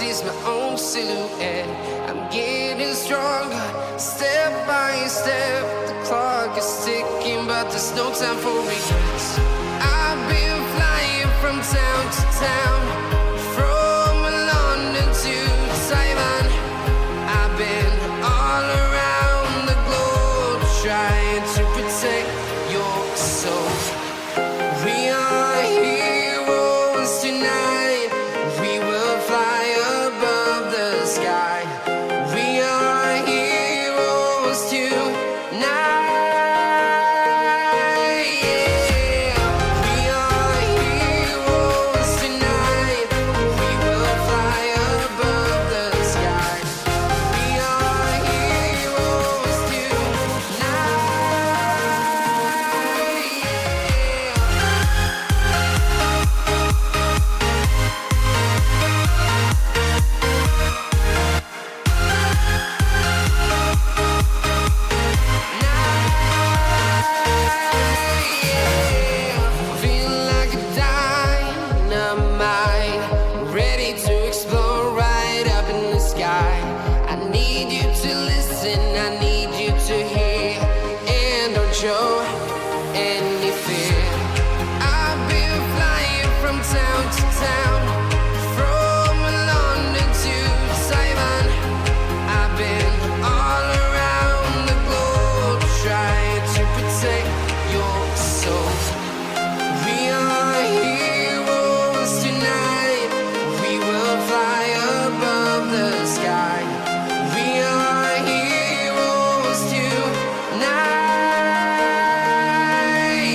sees my own silhouette. I'm getting stronger, step by step. The clock is ticking, but there's no time for regrets. I've been flying from town to town, from London to Taiwan. I've been all around the globe, trying to protect your soul. We are heroes tonight. We will fly above the sky. We are heroes tonight. Yeah. We are heroes tonight. We will fly above the sky. We are heroes Feel like a dynamite, ready to explode right up in the sky. I need you to listen, I need you to hear, and don't show any fear. I've been flying from town to town, from London to Taiwan. I've been all around the globe, trying to protect your soul. We are heroes tonight. We will fly above the sky. We are heroes tonight.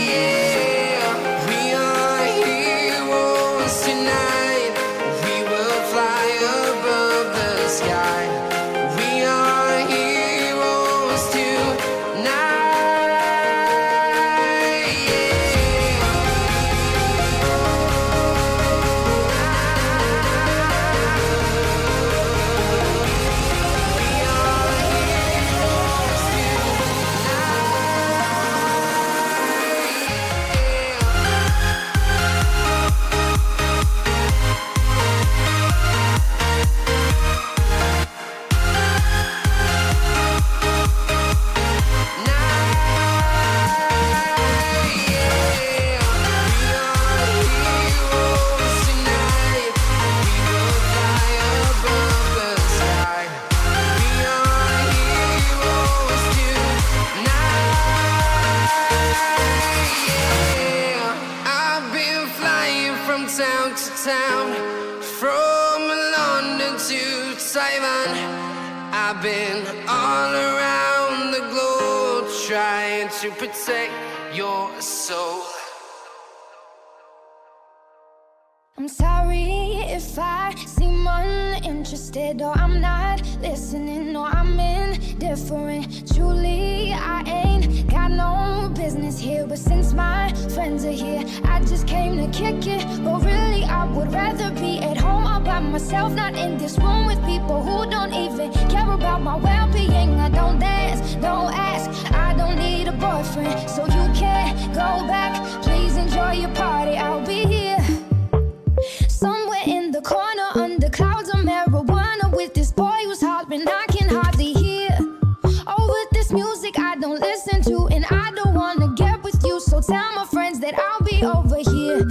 Yeah. We are heroes tonight. We will fly above the sky. We are heroes I've been flying from town to town, from London to Taiwan. I've been all around the globe, trying to protect your soul. I'm sorry if I seem uninterested, or I'm not listening, or I'm indifferent. Truly, I ain't got no business here, but since my friends are here, I just came to kick it. But really, I would rather be at home all by myself, not in this room with people who don't even care about my well-being. I don't dance, don't ask, I don't need a boyfriend, so you can't go back. Please enjoy your party, I'll be here somewhere in the corner, under clouds of marijuana, with this boy who's hollering I can hardly hear. Over this music I don't listen to, and I don't wanna get with you, so tell my friends that I'll be over here.